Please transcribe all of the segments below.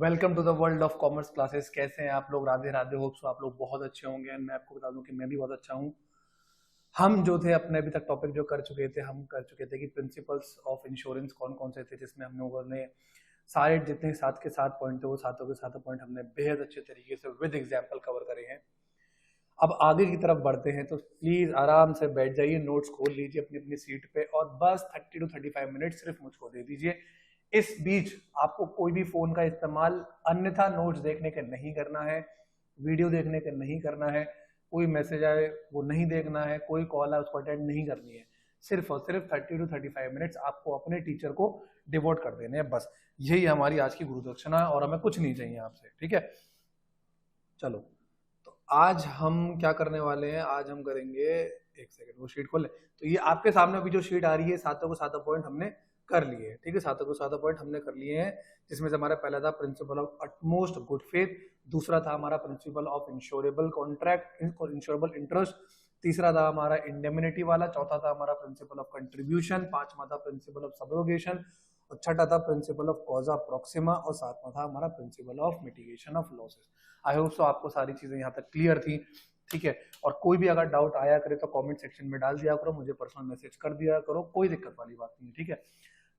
Welcome to the world of commerce classes. कैसे हैं आप लोग? राधे राधे। होप सो आप लोग बहुत अच्छे होंगे एंड मैं आपको बता दूं कि मैं भी बहुत अच्छा हूं। हम जो थे अपने अभी तक टॉपिक जो कर चुके थे, हम कर चुके थे कि प्रिंसिपल्स ऑफ इंश्योरेंस कौन कौन से थे, जिसमें हम लोगों ने सारे जितने सात के सात पॉइंट थे वो सातों के सातों पॉइंट हमने बेहद अच्छे तरीके से विद एग्जाम्पल कवर करे हैं। अब आगे की तरफ बढ़ते हैं तो प्लीज आराम से बैठ जाइए, नोट्स खोल लीजिए अपनी अपनी सीट पे और बस 30 to 35 मिनट सिर्फ मुझको दे दीजिए। इस बीच आपको कोई भी फोन का इस्तेमाल अन्यथा नोट्स देखने के नहीं करना है, वीडियो देखने के नहीं करना है, कोई मैसेज आए वो नहीं देखना है, कोई कॉल आए उसको अटेंड नहीं करनी है। सिर्फ और सिर्फ 30 to 35 मिनट्स आपको अपने टीचर को डिवोट कर देने हैं। बस यही हमारी आज की गुरु दक्षिणा है और हमें कुछ नहीं चाहिए आपसे। ठीक है, चलो तो आज हम क्या करने वाले हैं, आज हम करेंगे, एक सेकंड वो शीट खोले। तो ये आपके सामने अभी जो शीट आ रही है, सातों को सातों पॉइंट हमने कर लिए हैं। ठीक है, सातों को सातों पॉइंट हमने कर लिए हैं, जिसमें से हमारा पहला था principle of utmost good faith, दूसरा था हमारा principle of insurable contract, insurable interest, तीसरा था हमारा इंडेमिनिटी वाला, चौथा था हमारा प्रिंसिपल ऑफ कंट्रीब्यूशन, पांचवा था प्रिंसिपल ऑफ सबरोगेशन और छठा था प्रिंसिपल ऑफ कॉजा प्रॉक्सिमा और सातवां था हमारा principle of mitigation of losses. I hope so आपको सारी चीजें यहाँ तक क्लियर थी। ठीक है, और कोई भी अगर डाउट आया करे तो कमेंट सेक्शन में डाल दिया करो, मुझे पर्सनल मैसेज कर दिया करो, कोई दिक्कत वाली बात नहीं है। ठीक है,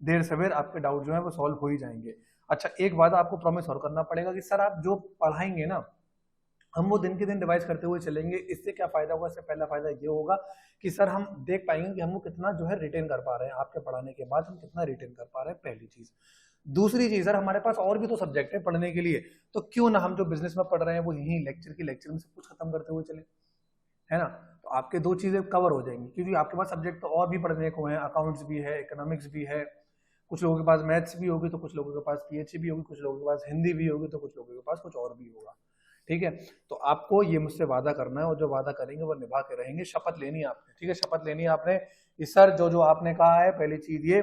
देर सवेर आपके डाउट जो है वो सॉल्व हो ही जाएंगे। अच्छा, एक बात आपको प्रॉमिस और करना पड़ेगा कि सर आप जो पढ़ाएंगे ना, हम वो दिन के दिन रिवाइज करते हुए चलेंगे। इससे क्या फायदा होगा? इससे पहला फायदा ये होगा कि सर हम देख पाएंगे कि हम वो कितना जो है रिटेन कर पा रहे हैं, आपके पढ़ाने के बाद हम कितना रिटेन कर पा रहे हैं, पहली चीज। दूसरी चीज, सर हमारे पास और भी तो सब्जेक्ट है पढ़ने के लिए, तो क्यों ना हम जो बिजनेस में पढ़ रहे हैं वो यही लेक्चर में सब कुछ खत्म करते हुए चले, है ना? तो आपके दो चीजें कवर हो जाएंगी, क्योंकि आपके पास सब्जेक्ट तो और भी पढ़ने को है, अकाउंट्स भी है, इकोनॉमिक्स भी है, कुछ लोगों के पास मैथ्स भी होगी तो कुछ लोगों के पास पीएचई भी होगी, कुछ लोगों के पास हिंदी भी होगी तो कुछ लोगों के पास कुछ और भी होगा। ठीक है, तो आपको ये मुझसे वादा करना है और जो वादा करेंगे वो निभा के रहेंगे। शपथ लेनी है आपने। ठीक है, शपथ लेनी है आपने कि सर जो जो आपने कहा है, पहली चीज ये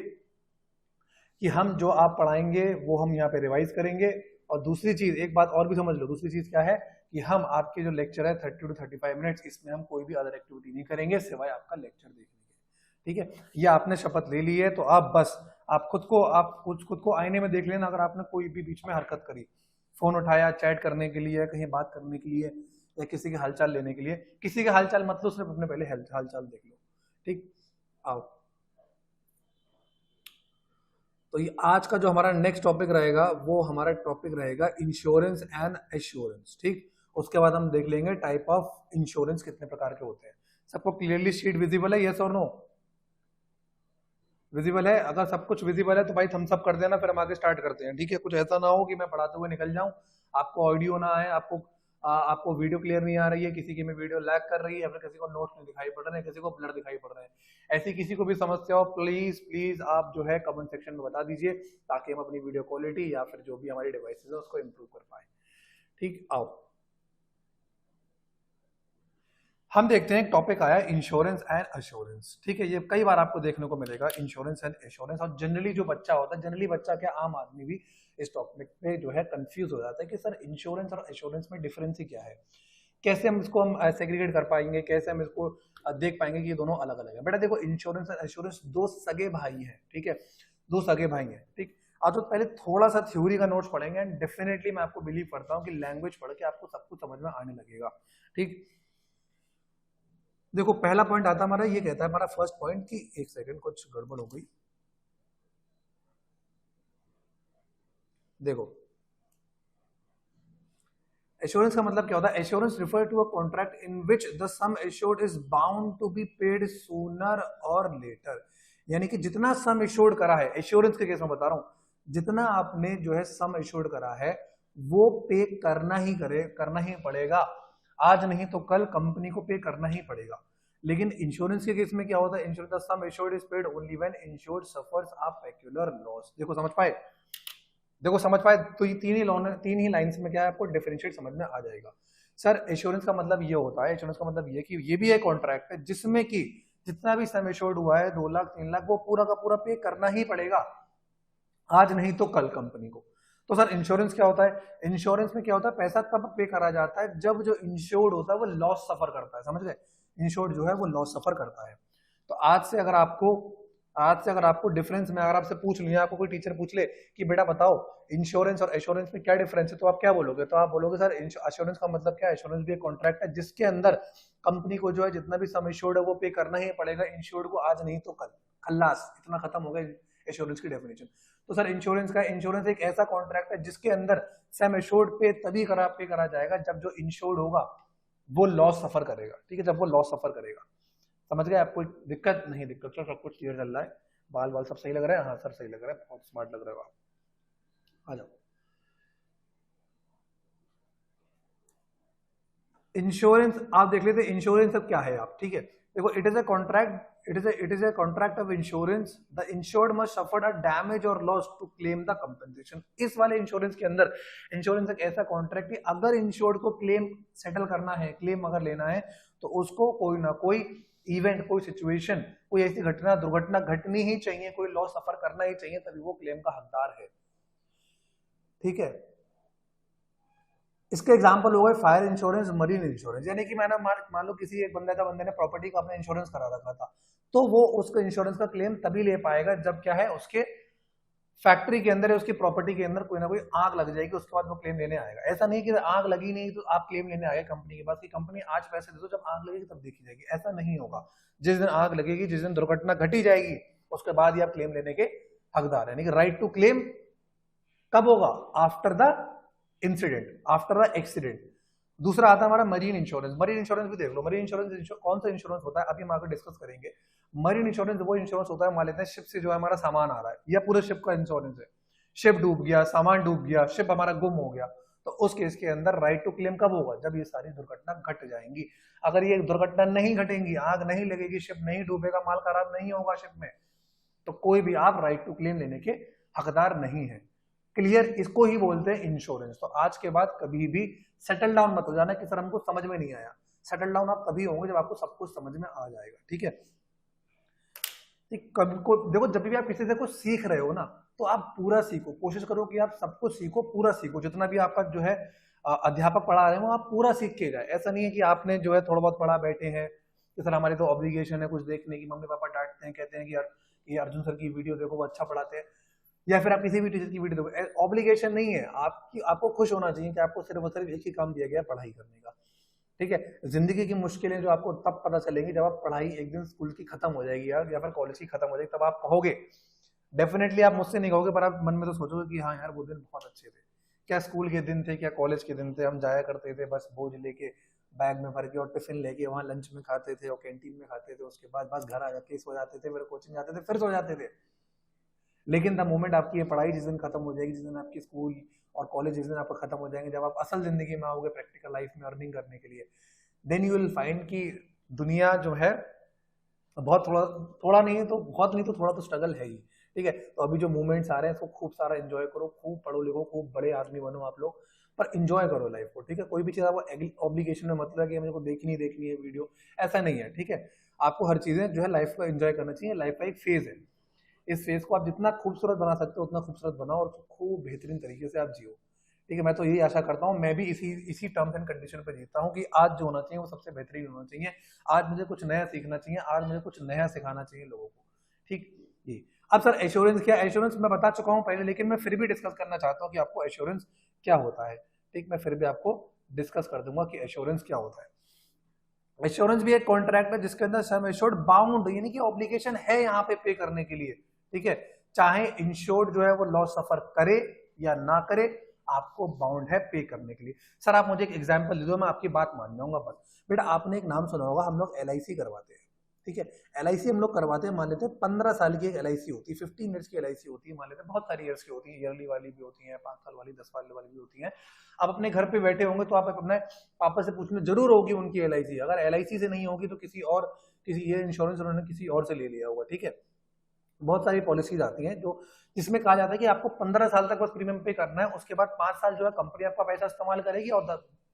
कि हम जो आप पढ़ाएंगे वो हम यहाँ पे रिवाइज करेंगे, और दूसरी चीज एक बात और भी समझ लो, दूसरी चीज क्या है कि हम आपके जो लेक्चर है 30 to 35 मिनट्स, इसमें हम कोई भी अदर एक्टिविटी नहीं करेंगे सिवाय आपका लेक्चर देखने के। ठीक है, ये आपने शपथ ले ली है, तो आप बस आप खुद को आईने में देख लेना। अगर आपने कोई भी बीच में हरकत करी, फोन उठाया चैट करने के लिए, कहीं बात करने के लिए या किसी के हालचाल लेने के लिए, किसी के हालचाल मतलब सिर्फ अपने पहले हालचाल देख लो। ठीक, आओ। तो ये आज का जो हमारा नेक्स्ट टॉपिक रहेगा वो हमारा टॉपिक रहेगा इंश्योरेंस एंड एश्योरेंस। ठीक, उसके बाद हम देख लेंगे टाइप ऑफ इंश्योरेंस कितने प्रकार के होते हैं। सबको क्लियरली शीट विजिबल है? यस और नो? विजिबल है? अगर सब कुछ विजिबल है तो भाई थम्स अप कर देना, फिर हम आगे स्टार्ट करते हैं। ठीक है, कुछ ऐसा ना हो कि मैं पढ़ाते हुए निकल जाऊं, आपको ऑडियो ना आए, आपको वीडियो क्लियर नहीं आ रही है, किसी की में वीडियो लैग कर रही है, या फिर किसी को नोट्स नहीं दिखाई पड़ रहे हैं, किसी को ब्लर दिखाई पड़ रहे हैं। ऐसी किसी को भी समस्या हो, प्लीज प्लीज आप जो है कमेंट सेक्शन में बता दीजिए, ताकि हम अपनी वीडियो क्वालिटी या फिर जो भी हमारी डिवाइसेज है उसको इम्प्रूव कर पाए। ठीक, आओ हम देखते हैं। एक टॉपिक आया इंश्योरेंस एंड एश्योरेंस। ठीक है, ये कई बार आपको देखने को मिलेगा इंश्योरेंस एंड एश्योरेंस, और जनरली जो बच्चा होता है, जनरली बच्चा क्या आम आदमी भी इस टॉपिक पे जो है कंफ्यूज हो जाता है कि सर इंश्योरेंस और एश्योरेंस में डिफरेंस ही क्या है, कैसे हम इसको हम सेग्रीगेट कर पाएंगे, कैसे हम इसको देख पाएंगे कि ये दोनों अलग अलग है। बेटा देखो, इंश्योरेंस और एश्योरेंस दो सगे भाई हैं। ठीक है, दो सगे भाई हैं। ठीक, आज तो पहले थोड़ा सा थ्योरी का नोट्स पढ़ेंगे एंड डेफिनेटली मैं आपको बिलीव करता हूँ कि लैंग्वेज पढ़ के आपको सब कुछ समझ में आने लगेगा। ठीक, देखो पहला पॉइंट आता हमारा, ये कहता है हमारा फर्स्ट पॉइंट कि एक सेकंड कुछ गड़बड़ हो गई। देखो एश्योरेंस का मतलब क्या होता है? Assurance refer to a contract in which the sum assured is bound to be paid sooner or later. यानी कि जितना सम एश्योर्ड करा है, एश्योरेंस के केस में बता रहा हूं, जितना आपने जो है सम एश्योर्ड करा है वो पे करना ही पड़ेगा। आज नहीं तो कल कंपनी को पे करना ही पड़ेगा। लेकिन इंश्योरेंस के केस में क्या होता है? Insurance the sum assured is paid only when insured suffers a pecuniary loss. देखो समझ पाए? तो ये तीन ही लाइंस में क्या है, आपको डिफरेंशिएट समझ में आ जाएगा। सर एश्योरेंस का मतलब ये होता है, एश्योरेंस का मतलब ये कि ये भी एक कॉन्ट्रैक्ट है जिसमें कि जितना भी सम एश्योर्ड हुआ है 2 लाख 3 लाख, वो पूरा का पूरा पे करना ही पड़ेगा, आज नहीं तो कल कंपनी को। तो सर इंश्योरेंस क्या होता है? इंश्योरेंस में क्या होता है? पैसा तब पे करा जाता है जब जो इंश्योर्ड होता है वो लॉस सफर करता है। समझ गए? इंश्योर्ड जो है वो लॉस सफर करता है। तो आज से अगर आपको आज से अगर आपको डिफरेंस में अगर आपसे पूछ लिया, आपको कोई टीचर पूछ ले कि बेटा बताओ इंश्योरेंस और एश्योरेंस में क्या डिफरेंस है, तो आप क्या बोलोगे? तो आप बोलोगे सर एश्योरेंस का मतलब क्या है? एश्योरेंस भी एक कॉन्ट्रैक्ट है जिसके अंदर कंपनी को जो है जितना भी सम एश्योर्ड है वो पे करना ही पड़ेगा इंश्योर्ड को, आज नहीं तो कल, खल्लास, इतना खत्म हो गया एश्योरेंस की डेफिनेशन। तो सर इंश्योरेंस एक ऐसा कॉन्ट्रैक्ट है जिसके अंदर सम एश्योर्ड पे तभी पे करा जाएगा जब जो इंश्योर्ड होगा वो लॉस सफर करेगा, ठीक है, जब वो लॉस सफर करेगा। समझ गए? आपको दिक्कत नहीं? दिक्कत तो सब कुछ क्लियर चल रहा है, बाल बाल सब सही लग रहा है? हाँ सर सही लग रहा है, बहुत स्मार्ट लग रहे हो आप, आ जाओ। इंश्योरेंस आप देख लेते, इंश्योरेंस अब क्या है आप, ठीक है, देखो it is a contract, it is a contract of insurance, the insured must suffer a damage और loss to claim the compensation. इस वाले इंश्योरेंस के अंदर इंश्योरेंस एक ऐसा कॉन्ट्रैक्ट है अगर इंश्योर्ड को क्लेम सेटल करना है, क्लेम अगर लेना है, तो उसको कोई ना कोई इवेंट, कोई सिचुएशन, कोई ऐसी घटना, दुर्घटना घटनी ही चाहिए, कोई लॉस सफर करना ही चाहिए, तभी वो क्लेम का हकदार है, ठीक है। इसका एग्जांपल होगा फायर इंश्योरेंस, मरीन इंश्योरेंस, यानी कि मैंने मान लो किसी एक बंदे ने प्रॉपर्टी का अपना इंश्योरेंस करा रखा था, तो वो उसका इंश्योरेंस का क्लेम तभी ले पाएगा जब क्या है, उसके फैक्ट्री के अंदर, उसकी प्रॉपर्टी के अंदर कोई ना कोई आग लग जाएगी, उसके बाद वो क्लेम लेने आएगा। ऐसा नहीं कि आग लगी नहीं तो आप क्लेम लेने आए कंपनी के पास कि कंपनी आज पैसे दे दो, जब आग लगेगी तब देखी जाएगी, ऐसा नहीं होगा। जिस दिन आग लगेगी, जिस दिन दुर्घटना घटी जाएगी, उसके बाद ही आप क्लेम लेने के हकदार है। राइट टू क्लेम कब होगा? After the incident, after the accident. दूसरा आता है हमारा मरीन इंश्योरेंस। मरीन इंश्योरेंस भी देख लो, मरीन इंश्योरेंस कौन सा इंश्योरेंस होता है अभी हम आगे डिस्कस करेंगे। मरीन इंश्योरेंस वो इंश्योरेंस होता है, मान लेते हैं शिप से जो है हमारा सामान आ रहा है, या पूरे शिप का इंश्योरेंस है, शिप डूब गया, सामान डूब गया, शिप हमारा गुम हो गया, तो उस केस के अंदर राइट टू क्लेम कब होगा? जब ये सारी दुर्घटना घट जाएंगी। अगर ये दुर्घटना नहीं घटेंगी, आग नहीं लगेगी, शिप नहीं डूबेगा, माल खराब नहीं होगा शिप में, तो कोई भी आप राइट टू क्लेम लेने के हकदार नहीं है। क्लियर? इसको ही बोलते हैं इंश्योरेंस। तो आज के बाद कभी भी सेटल डाउन मत हो जाना कि सर हमको समझ में नहीं आया। सेटल डाउन आप तभी होंगे जब आपको सब कुछ समझ में आ जाएगा, ठीक है। देखो जब भी आप किसी से कुछ सीख रहे हो ना, तो आप पूरा सीखो, कोशिश करो कि आप सब कुछ सीखो, पूरा सीखो, जितना भी आपका जो है अध्यापक पढ़ा रहे हो आप पूरा सीख के जाए। ऐसा नहीं है कि आपने जो है थोड़ा बहुत पढ़ा बैठे हैं कि सर हमारी तो ऑब्लिगेशन है कुछ देखने की, मम्मी पापा डांटते हैं, कहते हैं कि यार ये अर्जुन सर की वीडियो देखो वो अच्छा पढ़ाते हैं, या फिर आप किसी भी टीचर की वीडियो देखो। ऑब्लिगेशन नहीं है आपकी, आपको खुश होना चाहिए कि आपको सिर्फ और सिर्फ एक ही काम दिया गया पढ़ाई करने का, ठीक है। जिंदगी की मुश्किलें जो आपको तब पता चलेंगी जब आप पढ़ाई एक दिन स्कूल की खत्म हो जाएगी या फिर कॉलेज की खत्म हो जाएगी, तब आप कहोगे, डेफिनेटली आप मुझसे नहीं कहोगे पर आप मन में तो सोचोगे कि हाँ यार वो दिन बहुत अच्छे थे, क्या स्कूल के दिन थे, क्या कॉलेज के दिन थे, हम जाया करते थे बस बोझ लेके बैग में भर के और टिफिन लेके वहाँ लंच में खाते थे और कैंटीन में खाते थे, उसके बाद बस घर आ जाके सो जाते थे, फिर कोचिंग जाते थे, फिर सो जाते थे। लेकिन द मोमेंट आपकी ये पढ़ाई जिस दिन खत्म हो जाएगी, जिस दिन आपकी स्कूल और कॉलेज जिस दिन आपका खत्म हो जाएंगे, जब आप असल जिंदगी में आओगे प्रैक्टिकल लाइफ में अर्निंग करने के लिए, देन यू विल फाइंड कि दुनिया जो है बहुत थोड़ा नहीं है तो बहुत नहीं तो थोड़ा तो स्ट्रगल है ही, ठीक है। तो अभी जो मूवमेंट्स आ रहे हैं उसको खूब सारा एंजॉय करो, खूब पढ़ो लिखो, खूब बड़े आदमी बनो आप लोग, पर एंजॉय करो लाइफ को, ठीक है। कोई भी चीज आपको ऑब्लिगेशन में मतलब है कि मुझे को देखनी है वीडियो, ऐसा नहीं है, ठीक है। आपको हर चीजें जो है लाइफ को एंजॉय करना चाहिए, लाइफ का एक फेज है, इस फेज को आप जितना खूबसूरत बना सकते हो उतना खूबसूरत बनाओ और खूब बेहतरीन तरीके से आप जियो, ठीक है। मैं तो यही आशा करता हूँ, मैं भी इसी टर्म्स एंड कंडीशन पे जीता हूँ कि आज जो होना चाहिए वो सबसे बेहतरीन होना चाहिए, आज मुझे कुछ नया सीखना चाहिए, आज मुझे कुछ नया सिखाना चाहिए लोगों को, ठीक जी। अब सर एश्योरेंस क्या? एश्योरेंस मैं बता चुका हूँ पहले, लेकिन मैं फिर भी डिस्कस करना चाहता हूँ कि आपको एश्योरेंस क्या होता है, ठीक। मैं फिर भी आपको डिस्कस कर दूंगा कि एश्योरेंस क्या होता है। एश्योरेंस भी एक कॉन्ट्रैक्ट है जिसके अंदर सम एश्योर्ड बाउंड, यानी कि ऑब्लिगेशन है यहाँ पे करने के लिए, ठीक है। चाहे इंश्योर्ड जो है वो लॉस सफर करे या ना करे, आपको बाउंड है पे करने के लिए। सर आप मुझे एक एग्जांपल दे दो, मैं आपकी बात मान जाऊंगा बस। बेटा आपने एक नाम सुना होगा, हम लोग LIC करवाते हैं, ठीक है। LIC हम लोग करवाते हैं, मान लेते हैं 15 साल की एक LIC होती है, 15 ईयर्स की LIC होती है, मान लेते हैं बहुत सारी ईयर्स की होती है, ईयरली वाली भी होती है, 5 साल वाली, 10 साल वाली भी होती है। आप अपने घर पे बैठे होंगे तो आप अपने पापा से पूछने जरूर होगी उनकी LIC, अगर LIC से नहीं होगी तो किसी ये इंश्योरेंस उन्होंने किसी और से ले लिया होगा, ठीक है। बहुत सारी पॉलिसीज आती हैं जो जिसमें कहा जाता है कि आपको 15 साल तक बस प्रीमियम पे करना है, उसके बाद 5 साल जो है कंपनी आपका पैसा इस्तेमाल करेगी और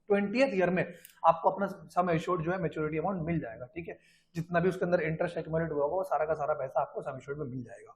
20th ईयर में आपको अपना सम एश्योर्ड जो है मैच्योरिटी अमाउंट मिल जाएगा, ठीक है। जितना भी उसके अंदर इंटरेस्ट एक्यूमुलेट हुआ होगा वो सारा का सारा पैसा आपको सम एश्योर्ड में मिल जाएगा।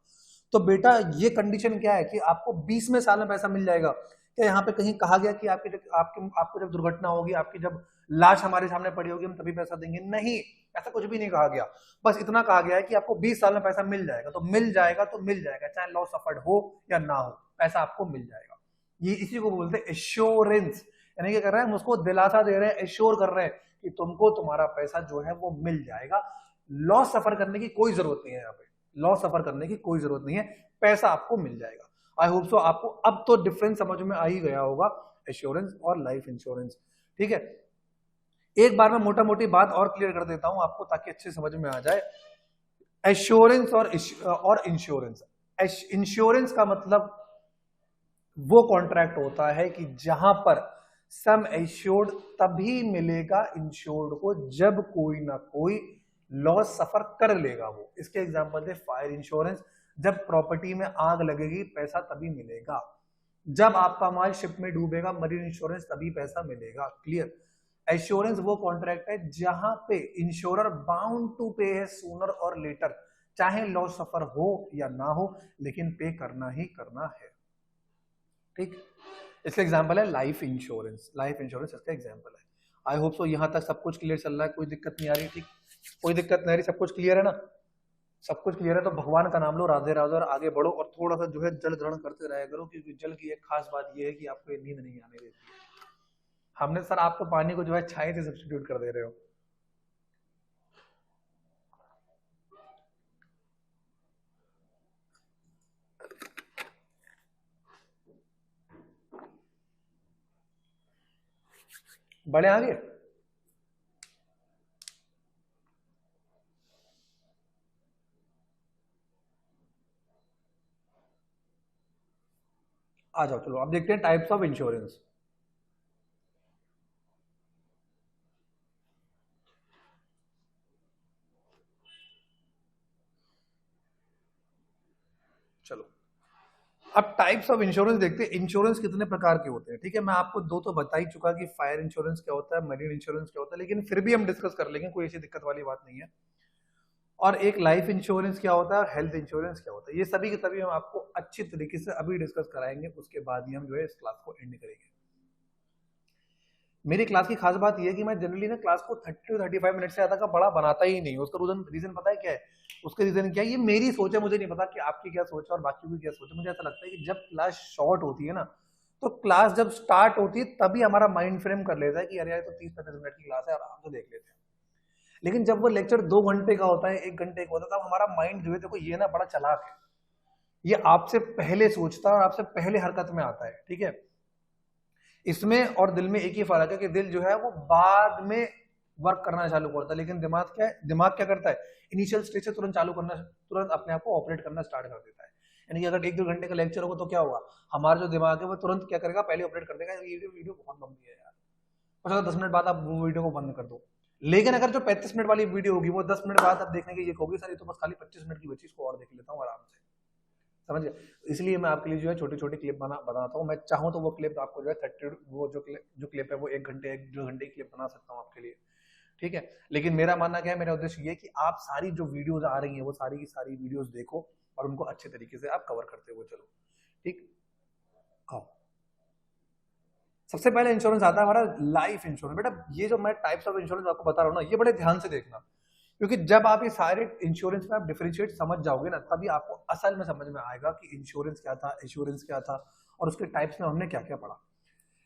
तो बेटा ये कंडीशन क्या है कि आपको 20वें साल में पैसा मिल जाएगा? क्या यहाँ पे कहीं कहा गया कि आपको जब दुर्घटना होगी, आपकी जब लाश हमारे सामने पड़ी होगी हम तभी पैसा देंगे? नहीं, ऐसा कुछ भी नहीं कहा गया, बस इतना कहा गया है कि आपको 20 साल में पैसा मिल जाएगा, तो मिल जाएगा तो मिल जाएगा, चाहे लॉस सफर्ड हो या ना हो, पैसा आपको मिल जाएगा। ये इसी को बोलते हैं एश्योरेंस, यानी क्या कर रहे हैं, हम उसको दिलासा दे रहे हैं, एश्योर कर रहे हैं कि तुमको तुम्हारा पैसा जो है वो मिल जाएगा, लॉस सफर करने की कोई जरूरत नहीं है, यहाँ पे लॉस सफर करने की कोई जरूरत नहीं है, पैसा आपको मिल जाएगा। आई होप सो आपको अब तो डिफरेंस समझ में आ ही गया होगा एश्योरेंस और लाइफ इंश्योरेंस। ठीक है, एक बार मैं मोटा मोटी बात और क्लियर कर देता हूं आपको ताकि अच्छे समझ में आ जाए। एश्योरेंस और इंश्योरेंस, इंश्योरेंस का मतलब वो कॉन्ट्रैक्ट होता है कि जहां पर सम एश्योर्ड तभी मिलेगा इंश्योर्ड को जब कोई ना कोई लॉस सफर कर लेगा वो। इसके एग्जांपल थे फायर इंश्योरेंस, जब प्रॉपर्टी में आग लगेगी पैसा तभी मिलेगा, जब आपका माल शिप में डूबेगा मरीन इंश्योरेंस तभी पैसा मिलेगा। क्लियर? एश्योरेंस वो कॉन्ट्रैक्ट है जहां पे इंश्योरर बाउंड टू पे है सूनर और लेटर, चाहे लॉस सफर हो या ना हो, लेकिन पे करना ही करना है। ठीक, इसका एग्जांपल है लाइफ इंश्योरेंस, लाइफ इंश्योरेंस इसका एग्जांपल है। आई होप सो यहां तक सब कुछ क्लियर चल रहा है, कोई दिक्कत नहीं आ रही? ठीक, कोई दिक्कत नहीं आ रही, सब कुछ क्लियर है ना? सब कुछ क्लियर है तो भगवान का नाम लो, राधे राधे, और आगे बढ़ो, और थोड़ा सा जो है जल ग्रहण करते रहा करो, क्योंकि जल की एक खास बात यह है कि आपको नींद नहीं आने देती है। हमने सर आपको पानी को जो है छाए से सब्स्टिट्यूट कर दे रहे हो। बड़े आगे आ जाओ, चलो अब देखते हैं टाइप्स ऑफ इंश्योरेंस। चलो अब टाइप्स ऑफ इंश्योरेंस देखते हैं, इंश्योरेंस कितने प्रकार के होते हैं। ठीक है, मैं आपको दो तो बता ही चुका कि फायर इंश्योरेंस क्या होता है, मरीन इंश्योरेंस क्या होता है, लेकिन फिर भी हम डिस्कस कर लेंगे, कोई ऐसी दिक्कत वाली बात नहीं है। और एक लाइफ इंश्योरेंस क्या होता है, हेल्थ इंश्योरेंस क्या होता है, ये सभी के सभी हम आपको अच्छी तरीके से अभी डिस्कस कराएंगे, उसके बाद ही हम जो है इस क्लास को एंड करेंगे। मेरी क्लास की खास बात यह है कि मैं जनरली ना क्लास को 30 to 35 मिनट से ज्यादा का बड़ा बनाता ही नहीं। उसका रीजन पता है क्या है? उसका रीजन क्या है, ये मेरी सोच है, मुझे नहीं पता कि आपकी क्या सोच है और बाकी की क्या सोच है। मुझे ऐसा लगता है कि जब क्लास शॉर्ट होती है ना, तो क्लास जब स्टार्ट होती है तभी हमारा माइंड फ्रेम कर लेता है कि यार तो 30-35 मिनट की क्लास है, आराम से देख लेते हैं। लेकिन जब वो लेक्चर 2 घंटे का होता है, 1 घंटे का होता है, तब हमारा माइंड जो है, देखो ये ना बड़ा चालाक है, ये आपसे पहले सोचता है और आपसे पहले हरकत में आता है। ठीक है, इसमें और दिल में एक ही फर्क है कि दिल जो है वो बाद में वर्क करना चालू करता है, लेकिन दिमाग क्या है, दिमाग क्या करता है, इनिशियल स्टेज से तुरंत चालू करना, तुरंत अपने आप को ऑपरेट करना स्टार्ट कर देता है। यानी कि अगर 1-2 घंटे का लेक्चर होगा तो क्या होगा, हमारा जो दिमाग है वो तुरंत क्या करेगा, पहले ऑपरेट कर देगा, ये वीडियो बहुत लंबी है यार, और अगर 10 मिनट बाद आप वो वीडियो को बंद कर दो। लेकिन अगर जो 35 मिनट वाली वीडियो होगी वो 10 मिनट बाद आप देखने की ये होगी, सर ये तो बस खाली 25 मिनट की बची, इसको और देख लेता हूँ आराम से, समझ गए? इसलिए मैं आपके लिए जो है छोटी छोटी क्लिप बनाता हूँ। मैं चाहूँ तो वो क्लिप आपको जो है 30, वो जो क्लिप है वो 1 घंटे 1-2 घंटे की क्लिप बना सकता हूँ आपके लिए। ठीक है, लेकिन मेरा मानना क्या है, मेरा उद्देश्य ये है कि आप सारी जो वीडियोस आ रही हैं वो सारी की सारी वीडियोस देखो और उनको अच्छे तरीके से आप कवर करते हुए चलो। ठीक, आओ सबसे पहले इंश्योरेंस आता है हमारा लाइफ इंश्योरेंस। बेटा ये जो मैं टाइप्स ऑफ इंश्योरेंस आपको बता रहा हूँ ना, ये बड़े ध्यान से देखना, क्योंकि जब आप ये सारे इंश्योरेंस में आप डिफरेंशिएट समझ जाओगे ना, तभी आपको असल में समझ में आएगा कि इंश्योरेंस क्या था, इंश्योरेंस क्या था, और उसके टाइप्स में हमने क्या क्या पढ़ा।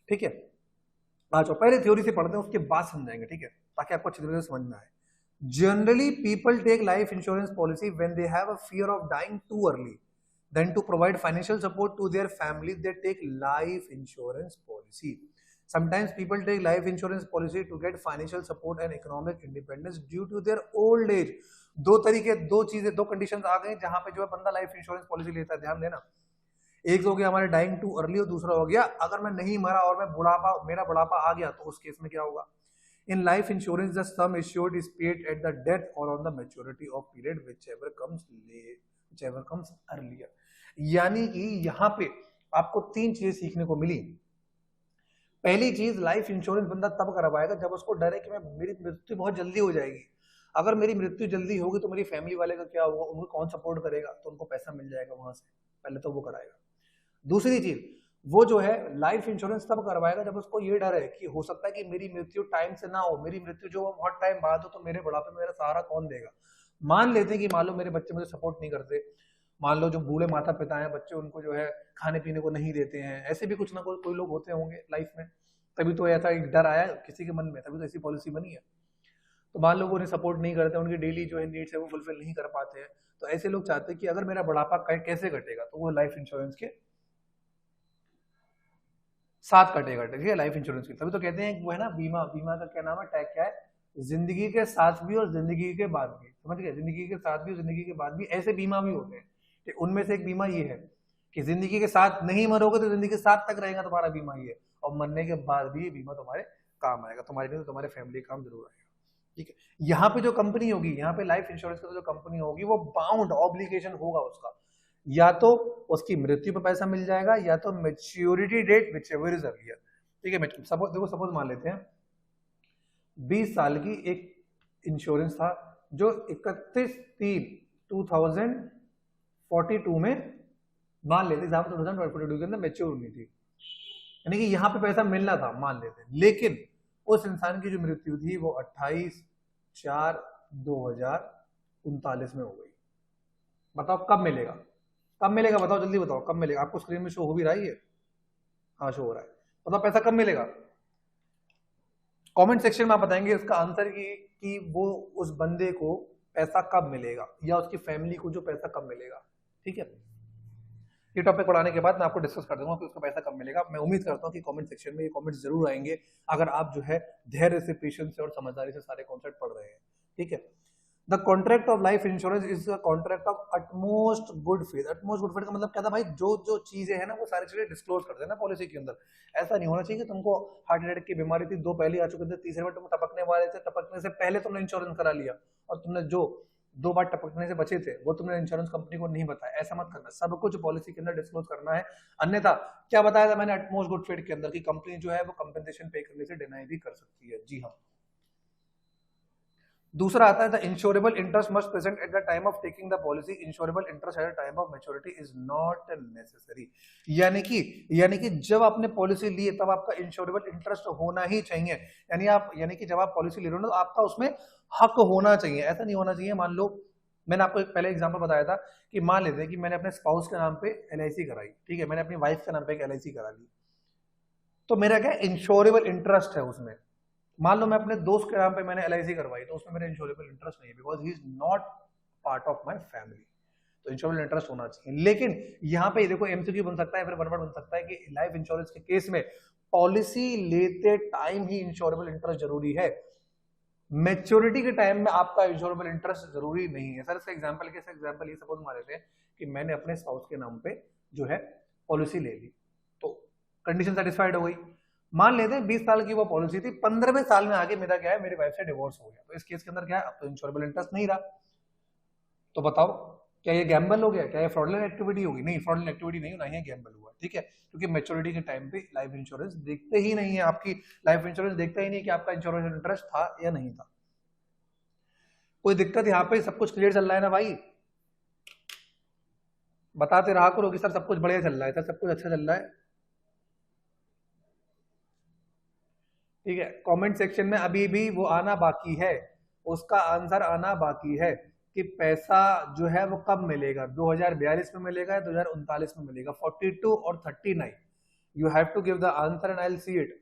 ठीक है, अच्छा पहले थ्योरी से पढ़ते हैं, उसके बाद समझाएंगे। ठीक है, ताकि आपको अच्छी तरह से समझ में आए। Generally people take life insurance policy when they have a fear of dying too early, then to provide financial support to their family they take life insurance policy. Sometimes people take life insurance policy to get financial support and economic independence due to their old age. दो तरीके, दो चीजें, दो conditions आ गई जहां पे जो है बंदा लाइफ इंश्योरेंस पॉलिसी लेता है। ध्यान देना, एक हो गया हमारे डाइंग टू अर्ली और दूसरा हो गया अगर मैं नहीं मरा और मैं मेरा बुढ़ापा आ गया, तो उस केस में क्या होगा। In life insurance, the sum assured is paid at the death or on the maturity of period, whichever comes earlier. यानी कि यहाँ पे आपको 3 चीजें सीखने को मिली। पहली चीज, लाइफ इंश्योरेंस बंदा तब करवाएगा जब उसको डर है कि मेरी मृत्यु बहुत जल्दी हो जाएगी। अगर मेरी मृत्यु जल्दी होगी तो मेरी फैमिली वाले का क्या होगा, उनको कौन सपोर्ट करेगा, तो उनको पैसा मिल जाएगा वहां से, पहले तो वो कराएगा। दूसरी चीज, वो जो है लाइफ इंश्योरेंस तब करवाएगा जब उसको ये डर है कि हो सकता है कि मेरी मृत्यु टाइम से ना हो, मेरी मृत्यु जो बहुत टाइम बाद हो, तो मेरे बुढ़ापे में मेरा सहारा कौन देगा। मान लेते हैं कि मान लो मेरे बच्चे मुझे सपोर्ट नहीं करते, मान लो जो बूढ़े माता पिता हैं, बच्चे उनको जो है खाने पीने को नहीं देते हैं, ऐसे भी कुछ ना कोई लोग होते होंगे लाइफ में, तभी तो ऐसा एक डर आया किसी के मन में, तभी तो ऐसी पॉलिसी बनी है। तो मान लो वो उन्हें सपोर्ट नहीं करते, उनकी डेली जो है नीड्स है वो फुलफिल नहीं कर पाते हैं, तो ऐसे लोग चाहते हैं कि अगर मेरा बुढ़ापा कैसे कटेगा, तो वो लाइफ इंश्योरेंस के साथ कटेगा, ठीक है, लाइफ इंश्योरेंस की। तभी तो कहते हैं वो है ना बीमा, बीमा का क्या नाम है, टैग क्या है, जिंदगी के साथ भी और जिंदगी के बाद भी, समझ गए, जिंदगी के साथ भी और जिंदगी के बाद भी, ऐसे बीमा भी होते हैं कि उनमें से एक बीमा ये है कि जिंदगी के साथ नहीं मरोगे तो जिंदगी के साथ तक रहेगा तुम्हारा बीमा ये, और मरने के बाद भी ये बीमा तुम्हारे काम आएगा, तुम्हारे नहीं तो तुम्हारे फैमिली काम जरूर आएगा, ठीक है। यहाँ पे जो कंपनी होगी, यहाँ पे लाइफ इंश्योरेंस का जो कंपनी होगी वो बाउंड ऑब्लिगेशन होगा उसका, या तो उसकी मृत्यु पर पैसा मिल जाएगा या तो maturity date whichever is earlier, ठीक है। सपोज देखो, सपोज मान लेते हैं 20 साल की एक इंश्योरेंस था जो 31/3/2042 में मान लेते, जहां पर 2042 के अंदर मैच्योर होनी थी, यानी कि यहाँ पे पैसा मिलना था मान लेते हैं, लेकिन उस इंसान की जो मृत्यु थी वो 28/4/2039 में हो गई। बताओ कब मिलेगा, कब मिलेगा, बताओ जल्दी बताओ कब मिलेगा। आपको स्क्रीन में शो हो भी रहा है ये, हाँ शो हो रहा है, बताओ पैसा कब मिलेगा। कमेंट सेक्शन में आप बताएंगे इसका आंसर कि वो उस बंदे को पैसा कब मिलेगा या उसकी फैमिली को जो पैसा कब मिलेगा, ठीक है। ये टॉपिक पढ़ाने के बाद मैं आपको डिस्कस कर दूंगा कि उसका पैसा कब मिलेगा। मैं उम्मीद करता हूँ कि कमेंट सेक्शन में ये कमेंट्स जरूर आएंगे अगर आप जो है धैर्य से, पेशेंस से और समझदारी से सारे कॉन्सेप्ट पढ़ रहे हैं, ठीक है। The contract of life insurance is a contract of utmost good faith. Utmost good faith का मतलब क्या था भाई, जो जो चीजें हैं ना वो सारी चीजें डिस्क्लोज कर देना पॉलिसी के अंदर। ऐसा नहीं होना चाहिए कि तुमको हार्ट अटैक की बीमारी थी, 2 पहले आ चुके थे, तीसरे में तुम टपकने वाले थे, टपकने से पहले तुमने इंश्योरेंस करा लिया, और तुमने जो 2 बार टपकने से बचे थे वो तुमने इंश्योरेंस कंपनी को नहीं बताया। ऐसा मत करना, सब कुछ पॉलिसी के अंदर डिस्क्लोज करना है। अन्यथा क्या बताया था मैंने अटमोस्ट गुड फेथ के अंदर कि कंपनी जो है वो कंपनसेशन पे करने से डिनाई भी कर सकती है, जी हाँ। दूसरा आता है the insurable interest must present at the time of taking the policy, insurable interest at the time of maturity is not necessary. यानी कि जब आपने पॉलिसी ली है तब आपका इंश्योरेबल इंटरेस्ट होना ही चाहिए, यानी कि जब आप पॉलिसी ले रहे हो ना तो आपका उसमें हक होना चाहिए। ऐसा नहीं होना चाहिए, मान लो मैंने आपको एक पहले एग्जांपल बताया था कि मान लेते हैं कि मैंने अपने स्पाउस के नाम पे LIC कराई, ठीक है, मैंने अपनी वाइफ के नाम पे एक LIC करा ली, तो मेरा क्या इंश्योरेबल इंटरेस्ट है उसमें। मान लो मैं अपने दोस्त के नाम पे मैंने LIC करवाई, तो उसमें मेरा इंश्योरेबल इंटरेस्ट नहीं है, because he is not part of my family, तो इंश्योरेबल इंटरेस्ट होना चाहिए। लेकिन यहाँ पे देखो MCQ बन सकता है, फिर 1 वर्ड बन सकता है कि लाइफ इंश्योरेंस के केस में पॉलिसी लेते टाइम ही इंश्योरेबल इंटरेस्ट जरूरी है, मैच्योरिटी के टाइम में आपका इंश्योरेबल इंटरेस्ट जरूरी नहीं है। सर इसका एग्जांपल कैसे, एग्जांपल ये सपोज मान लेते हैं कि मैंने अपने स्पाउस के नाम पे जो है पॉलिसी ले ली, तो कंडीशन सेटिस्फाइड हो गई। मान लेते हैं 20 साल की वो पॉलिसी थी, 15वें साल में आगे मेरा क्या है, मेरी वाइफ से डिवोर्स हो गया, तो इस केस के अंदर क्या है, अब तो इंश्योरेबल इंटरेस्ट नहीं रहा। तो बताओ क्या ये गैम्बल हो गया, क्या ये फ्रॉडलेंट एक्टिविटी होगी? नहीं, फ्रॉडलेंट एक्टिविटी नहीं, नहीं गैम्बल हुआ, ठीक है, क्योंकि मैच्योरिटी के टाइम पे लाइफ इंश्योरेंस देखते ही नहीं है, आपकी लाइफ इंश्योरेंस देखता ही नहीं कि आपका इंश्योरेंस इंटरेस्ट था या नहीं था। कोई दिक्कत यहाँ पे, सब कुछ क्लियर चल रहा है ना भाई? बताते रहा करो कि सर सब कुछ बढ़िया चल रहा है, सर सब कुछ अच्छा चल रहा है, ठीक है। कमेंट सेक्शन में अभी भी वो आना बाकी है, उसका आंसर आना बाकी है कि पैसा जो है वो कब मिलेगा, 2042 में मिलेगा या 2039 में मिलेगा, 42 और 39। You have to give the answer and I will see it.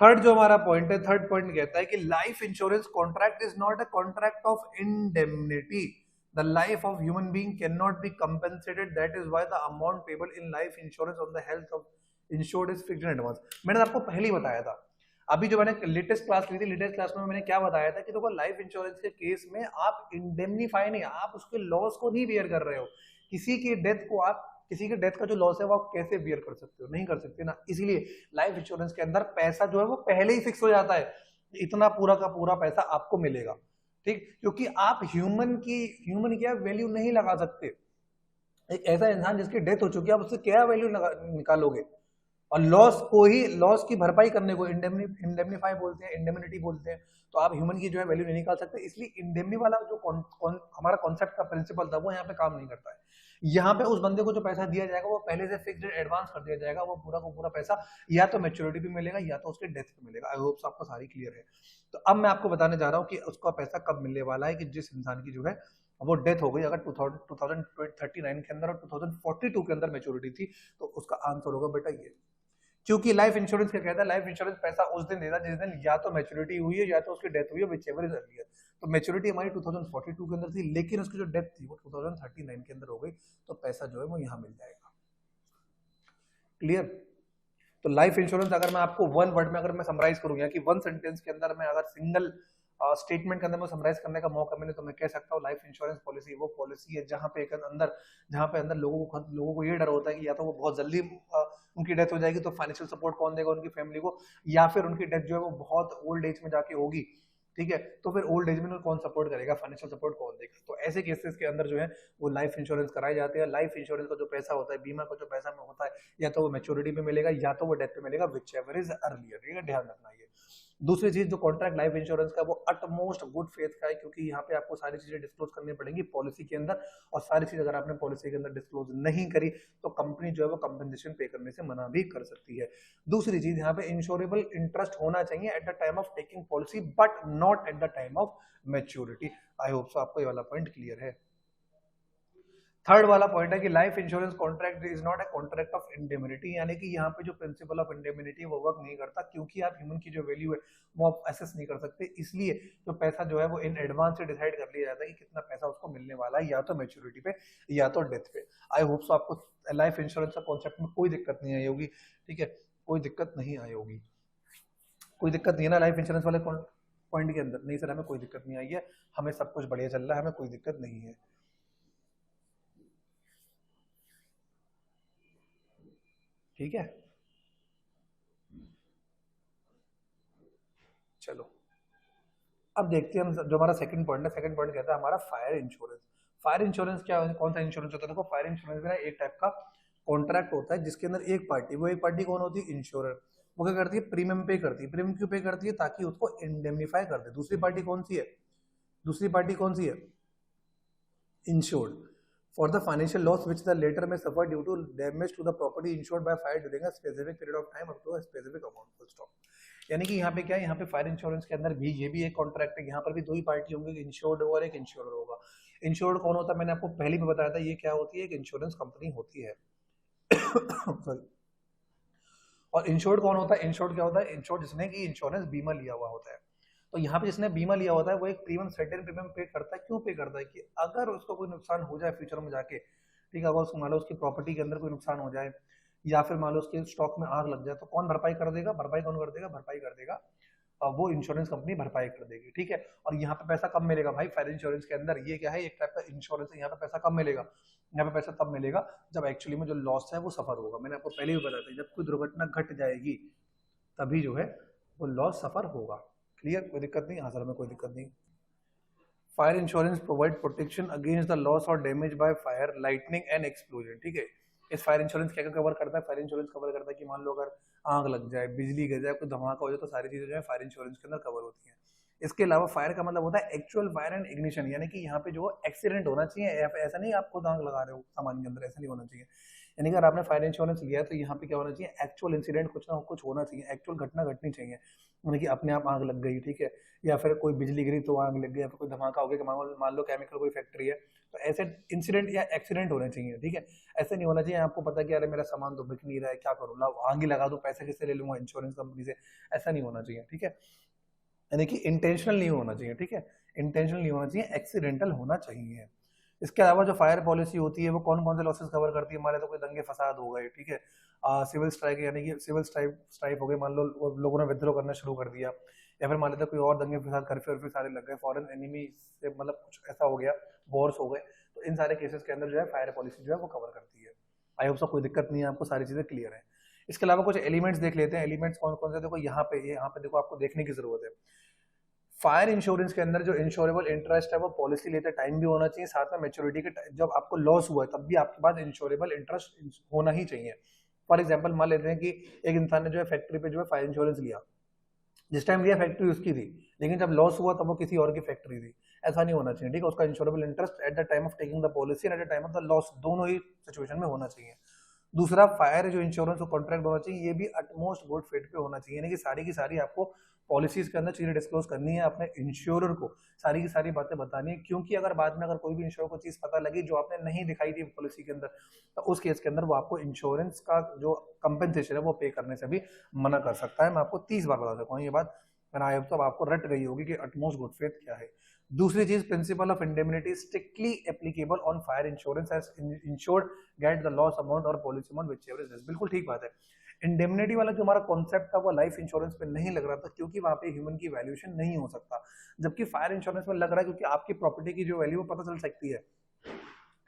Third जो हमारा पॉइंट है, थर्ड पॉइंट कहता है कि life insurance contract is not a contract of indemnity. The life of human being cannot be compensated. That is why the amount payable in life insurance on the health of insured is fixed in advance. मैंने आपको पहले ही बताया था, अभी जो मैंने latest class ली थी, latest class में मैंने क्या बताया था कि देखो लाइफ इंश्योरेंस के केस में आप इंडेमनीफाई नहीं, आप उसके लॉस को नहीं बियर कर रहे हो। किसी की डेथ को आप, किसी के डेथ का जो लॉस है वो आप कैसे बियर कर सकते हो? नहीं कर सकते ना। इसीलिए लाइफ इंश्योरेंस के अंदर पैसा जो है वो पहले ही फिक्स हो जाता है, इतना पूरा का पूरा पैसा आपको मिलेगा, ठीक, क्योंकि आप ह्यूमन की वैल्यू नहीं लगा सकते। एक ऐसा इंसान जिसकी डेथ हो चुकी है, आप उससे क्या वैल्यू निकालोगे? और लॉस को ही, लॉस की भरपाई करने को इंडेमनीफाई बोलते हैं, इंडेमनिटी बोलते हैं। तो आप ह्यूमन की जो है वैल्यू नहीं निकाल सकते, इसलिए इंडेमनी वाला जो हमारा कॉन्सेप्ट का प्रिंसिपल था वो यहाँ पे काम नहीं करता है। यहाँ पे उस बंदे को जो पैसा दिया जाएगा वो पहले से फिक्स्ड एडवांस कर दिया जाएगा, वो पूरा का पूरा पैसा या तो मैच्योरिटी पे मिलेगा या तो उसके डेथ पे मिलेगा। आई होप आपको सारी क्लियर है। तो अब मैं आपको बताने जा रहा हूँ कि उसका पैसा कब मिलने वाला है, कि जिस इंसान की जो है वो डेथ हो गई, अगर 2039 के अंदर और 2042 के अंदर मैच्योरिटी थी, तो उसका आंसर होगा बेटा ये। क्योंकि लाइफ इंश्योरेंस क्या कहता है, लाइफ इंश्योरेंस पैसा उस दिन देता जिस दिन या तो मैच्योरिटी हुई है या तो उसकी डेथ हुई है, व्हिचएवर इज अर्लियर। तो मैच्योरिटी हमारी 2042 के अंदर थी, लेकिन उसकी जो डेथ थी वो 2039 के अंदर हो गई, तो पैसा जो है वो यहाँ मिल जाएगा। क्लियर? तो लाइफ इंश्योरेंस अगर मैं आपको वन वर्ड में अगर मैं समराइज करूंगा कि वन सेंटेंस के अंदर मैं अगर सिंगल स्टेटमेंट के अंदर में समराइज करने का मौका मिले, तो मैं कह सकता हूँ लाइफ इंश्योरेंस पॉलिसी वो पॉलिसी है जहां पे अंदर लोगों को ये डर होता है कि या तो वो बहुत जल्दी उनकी डेथ हो जाएगी, तो फाइनेंशियल सपोर्ट कौन देगा उनकी फैमिली को, या फिर उनकी डेथ जो है वो बहुत ओल्ड एज में जाके होगी, ठीक है, तो फिर ओल्ड एज में कौन सपोर्ट करेगा, फाइनेंशियल सपोर्ट कौन देगा। तो ऐसे केसेस के अंदर जो है वो लाइफ इंश्योरेंस कराए जाते हैं। लाइफ इंश्योरेंस का जो पैसा होता है, बीमा का जो पैसा में होता है, या तो वो मैच्योरिटी पे मिलेगा या तो वो डेथ पे मिलेगा, विच एवर इज अर्लियर। ये ध्यान रखना। ये दूसरी चीज, जो कॉन्ट्रैक्ट लाइफ इंश्योरेंस का वो अटमोस्ट गुड फेथ का है, क्योंकि यहाँ पे आपको सारी चीजें डिस्क्लोज करनी पड़ेंगी पॉलिसी के अंदर, और सारी चीज अगर आपने पॉलिसी के अंदर डिस्क्लोज नहीं करी तो कंपनी जो है वो कंपनसेशन पे करने से मना भी कर सकती है। दूसरी चीज, यहाँ पे इंश्योरेबल इंटरेस्ट होना चाहिए at the time of taking policy, but not at the time of maturity. I hope so आपको ये वाला पॉइंट क्लियर है। थर्ड वाला पॉइंट है कि life insurance contract is not a contract of indemnity, यानी कि यहाँ पे जो प्रिंसिपल ऑफ इंडेमिनिटी वो वर्क नहीं करता, क्योंकि आप ह्यूमन की जो वैल्यू है वो आप असेस नहीं कर सकते, इसलिए जो पैसा जो है वो इन एडवांस से डिसाइड कर लिया जाता है कि कितना पैसा उसको मिलने वाला है, या तो मैच्योरिटी पे या तो डेथ पे। आई होप सो आपको लाइफ इंश्योरेंस का कॉन्सेप्ट में कोई दिक्कत नहीं आई होगी, ठीक है, कोई दिक्कत नहीं आई होगी, कोई दिक्कत नहीं है ना लाइफ इंश्योरेंस वाले पॉइंट के अंदर? नहीं सर, हमें कोई दिक्कत नहीं आई है, हमें सब कुछ बढ़िया चल रहा है, हमें कोई दिक्कत नहीं है। ठीक है, चलो अब देखते हैं हम जो हमारा सेकंड पॉइंट है। सेकंड पॉइंट कहता है हमारा फायर इंश्योरेंस। फायर इंश्योरेंस क्या है, कौन सा इंश्योरेंस होता है? देखो, फायर इंश्योरेंस में एक टाइप का कॉन्ट्रैक्ट होता है जिसके अंदर एक पार्टी, वो एक पार्टी कौन होती है? इंश्योरर। वो क्या करती है? प्रीमियम पे करती है। प्रीमियम क्यों पे करती है? ताकि उसको इंडेमनीफाई कर दे। दूसरी पार्टी कौन सी है? दूसरी पार्टी कौन सी है? Insured for the financial loss which the latter में suffer due to damage to the property insured by fire during a specific period of time up to a specific amount, full stop. यानी कि यहाँ पे क्या है, यहाँ पे fire insurance के अंदर भी ये भी एक कॉन्ट्रैक्ट है। यहाँ पर भी दो ही पार्टी होंगी, इंश्योर्ड और एक इंश्योर्ड होगा। इंश्योर्ड कौन होता है? मैंने आपको पहले भी बताया था, ये क्या होती है? एक इंश्योरेंस कंपनी होती है। सॉरी। और इंश्योर्ड कौन होता है? इंश्योर्ड क्या होता है? इंश्योर्ड जिसने की इंश्योरेंस बीमा लिया हुआ होता है। तो यहाँ पे जिसने बीमा लिया होता है वो एक प्रीमियम, सर्टेन प्रीमियम पे करता है। क्यों पे करता है? कि अगर उसको कोई नुकसान हो जाए फ्यूचर में जाके, ठीक है, अगर उसको मान लो उसकी प्रॉपर्टी के अंदर कोई नुकसान हो जाए, या फिर मान लो उसके स्टॉक में आग लग जाए, तो कौन भरपाई कर देगा? भरपाई कौन कर देगा? भरपाई कर देगा वो इंश्योरेंस कंपनी भरपाई कर देगी, ठीक है। और यहाँ पे पैसा कब मिलेगा भाई? फायर इंश्योरेंस के अंदर ये क्या है? एक टाइप का इंश्योरेंस है। यहाँ पे पैसा कब मिलेगा? यहाँ पे पैसा तब मिलेगा जब एक्चुअली में जो लॉस है वो सफर होगा। मैंने आपको पहले भी बताया था, जब कोई दुर्घटना घट जाएगी तभी जो है वो लॉस सफर होगा। क्लियर? कोई दिक्कत नहीं? हाँ सर, हमें कोई दिक्कत नहीं। Fire insurance provide protection against the loss और damage by fire, lightning and explosion, ठीक है। इस फायर इंश्योरेंस क्या क्या कवर करता है? फायर इंश्योरेंस कवर करता है कि मान लो अगर आग लग जाए, बिजली गिर जाए, कोई धमाका हो जाए, तो सारी चीजें जो है फायर इंश्योरेंस के अंदर कवर होती हैं। इसके अलावा फायर का मतलब होता है एक्चुअल फायर एंड इग्निशन, यानी कि यहाँ पे जो एक्सीडेंट होना चाहिए, ऐसा नहीं आप खुद आग लगा रहे हो सामान के अंदर, ऐसा नहीं होना चाहिए। यानी कि अगर आपने फायर इंश्योरेंस लिया है तो यहाँ पे क्या होना चाहिए? एक्चुअल इंसिडेंट कुछ ना कुछ होना चाहिए, एक्चुअल घटना घटनी चाहिए। यानी कि अपने आप आग लग गई, ठीक है, या फिर कोई बिजली गिरी तो आग लग गई, या फिर कोई धमाका हो गया, मान लो केमिकल कोई फैक्ट्री है, तो ऐसे इंसिडेंट या एक्सीडेंट होने चाहिए, ठीक है। ऐसे नहीं होना चाहिए आपको पता कि अरे मेरा सामान तो बिक नहीं रहा है, क्या करूँ, आग ही लगा दूं, पैसे किससे ले लूंगा? इंश्योरेंस कंपनी से। ऐसा नहीं होना चाहिए, ठीक है। यानी कि इंटेंशनल नहीं होना चाहिए, ठीक है, इंटेंशनल नहीं होना चाहिए, एक्सीडेंटल होना चाहिए। इसके अलावा जो फायर पॉलिसी होती है वो कौन कौन से लॉसेस कवर करती है? हमारे तो कोई दंगे फसाद हो गए, ठीक है, सिविल स्ट्राइक, यानी कि सिविल स्ट्राइक हो गए, मान लो लोगों ने विद्रोह करना शुरू कर दिया, या फिर मान लेते कोई और दंगे फसाद, कर्फ्यू वर्फ्यू सारे लग गए, फॉरेन एनिमी से मतलब कुछ ऐसा हो गया, वॉर्स हो गए, तो इन सारे केसेस के अंदर जो है फायर पॉलिसी जो है वो कवर करती है। आई होप कोई दिक्कत नहीं है, आपको सारी चीजें क्लियर है। इसके अलावा कुछ एलिमेंट्स देख लेते हैं। एलिमेंट्स कौन कौन से? देखो यहाँ पे देखो, आपको देखने की जरूरत है। फायर इंश्योरेंस के अंदर जो इंश्योरेबल इंटरेस्ट है वो पॉलिसी लेते टाइम भी होना चाहिए, साथ में मैच्योरिटी के जब आपको लॉस हुआ है तब भी आपके पास इंश्योरेबल इंटरेस्ट होना ही चाहिए। फॉर एग्जाम्पल मान लेते हैं कि एक इंसान ने जो है फैक्ट्री पे जो है फायर इंश्योरेंस लिया, जिस टाइम लिया फैक्ट्री उसकी थी, लेकिन जब लॉस हुआ तब वो किसी और की फैक्ट्री थी। ऐसा नहीं होना चाहिए, ठीक है। उसका insurable interest at the time of taking the policy and at the time of the loss, दोनों ही सिचुएशन में होना चाहिए। दूसरा, फायर जो इंश्योरेंस कॉन्ट्रैक्ट होना चाहिए, ये भी अटमोस्ट गुड फेथ पे होना चाहिए, यानी कि सारी की सारी आपको पॉलिसीज के अंदर चीजें डिस्क्लोज करनी है, अपने इंश्योरर को सारी की सारी बातें बतानी है, क्योंकि अगर बाद में अगर कोई भी इंश्योरर को चीज पता लगी जो आपने नहीं दिखाई थी पॉलिसी के अंदर, तो उस केस के अंदर वो आपको इंश्योरेंस का जो कंपेंसेशन है वो पे करने से भी मना कर सकता है। मैं आपको 30 बार बता सकता हूँ ये बात, मैंने तो आपको रट गई होगी कि अटमोस्ट गुड फेथ क्या है। दूसरी चीज, principle of indemnity strictly applicable on fire insurance as insured get the loss amount और policy amount whichever is less. बिल्कुल ठीक बात है। इंडेमनिटी वाला जो हमारा कॉन्सेप्ट था वो लाइफ इंश्योरेंस पे नहीं लग रहा था, क्योंकि वहां पे ह्यूमन की वैल्यूएशन नहीं हो सकता, जबकि फायर इंश्योरेंस में लग रहा है, क्योंकि आपकी प्रॉपर्टी की जो वैल्यू पता चल सकती है,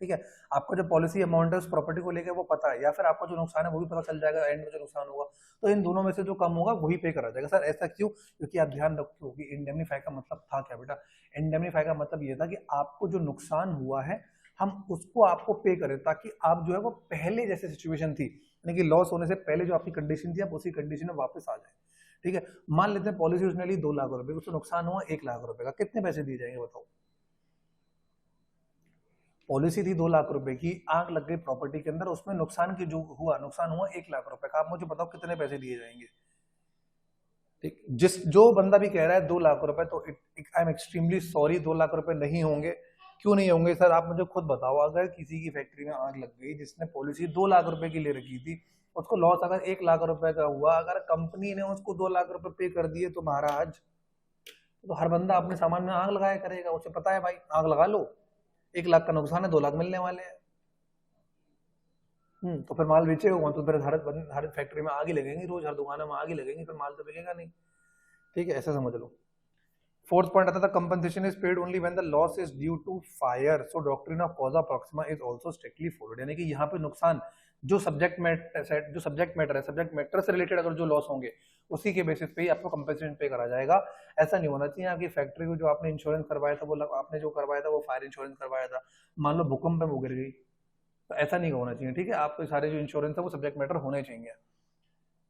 ठीक है। आपको जो पॉलिसी अमाउंट है उस प्रॉपर्टी को लेकर वो पता है, या फिर आपको जो नुकसान है वो भी पता चल जाएगा, एंड में जो नुकसान होगा, तो इन दोनों में से जो कम होगा वही पे करा जाएगा। सर ऐसा क्यों? क्योंकि आप ध्यान रखो कि इंडेमनीफाई का मतलब था क्या बेटा? इंडेमनीफाई का मतलब ये था कि आपको जो नुकसान हुआ है हम उसको आपको पे करें, ताकि आप जो है वो पहले जैसे सिचुएशन थी, यानी कि लॉस होने से पहले जो आपकी कंडीशन थी आप उसी कंडीशन में वापस आ जाए, ठीक है। मान लेते हैं पॉलिसी उसने ली 2 लाख रुपए, उसको नुकसान हुआ 1 लाख रुपए का, कितने पैसे दिए जाएंगे बताओ? पॉलिसी थी 2 लाख रुपए की, आग लग गई प्रॉपर्टी के अंदर, उसमें नुकसान की जो हुआ, नुकसान हुआ 1 लाख रुपए का, आप मुझे बताओ कितने पैसे दिए जाएंगे? ठीक, जो बंदा भी कह रहा है 2 लाख रुपए, तो I am extremely sorry, 2 lakh रुपए नहीं होंगे। क्यों नहीं होंगे सर? आप मुझे खुद बताओ, अगर किसी की फैक्ट्री में आग लग गई जिसने पॉलिसी 2 लाख रुपए की ले रखी थी, उसको लॉस अगर 1 लाख रुपए का हुआ, अगर कंपनी ने उसको 2 लाख रुपए पे कर दिए तो महाराज, तो हर बंदा अपने सामान में आग लगाया करेगा, उसे पता है भाई आग लगा लो, 1 लाख का नुकसान है, 2 लाख मिलने वाले हैं। तो फिर माल बेचेगा तो फिर हर फैक्ट्री में आग ही लगेंगी, रोज हर दुकानों में आग ही लगेंगी, फिर माल तो बिकेगा नहीं, ठीक है। ऐसा समझ लो। फोर्थ पॉइंट आता था, compensation is paid only when the loss is due to fire, so doctrine of causa proxima is also strictly followed, यानी कि यहाँ पे नुकसान जो सब्जेक्ट मैटर है, सब्जेक्ट मैटर से रिलेटेड अगर जो लॉस होंगे उसी के बेसिस पे ही आपको कंपनसेशन पे करा जाएगा। ऐसा नहीं होना चाहिए आपकी फैक्ट्री को जो आपने इंश्योरेंस करवाया था, वो आपने जो करवाया था वो फायर इंश्योरेंस करवाया था, मान लो भूकंप में वो गिर गई, तो ऐसा नहीं होना चाहिए, ठीक है। आपके सारे जो इंश्योरेंस है वो सब्जेक्ट मैटर होने चाहिए।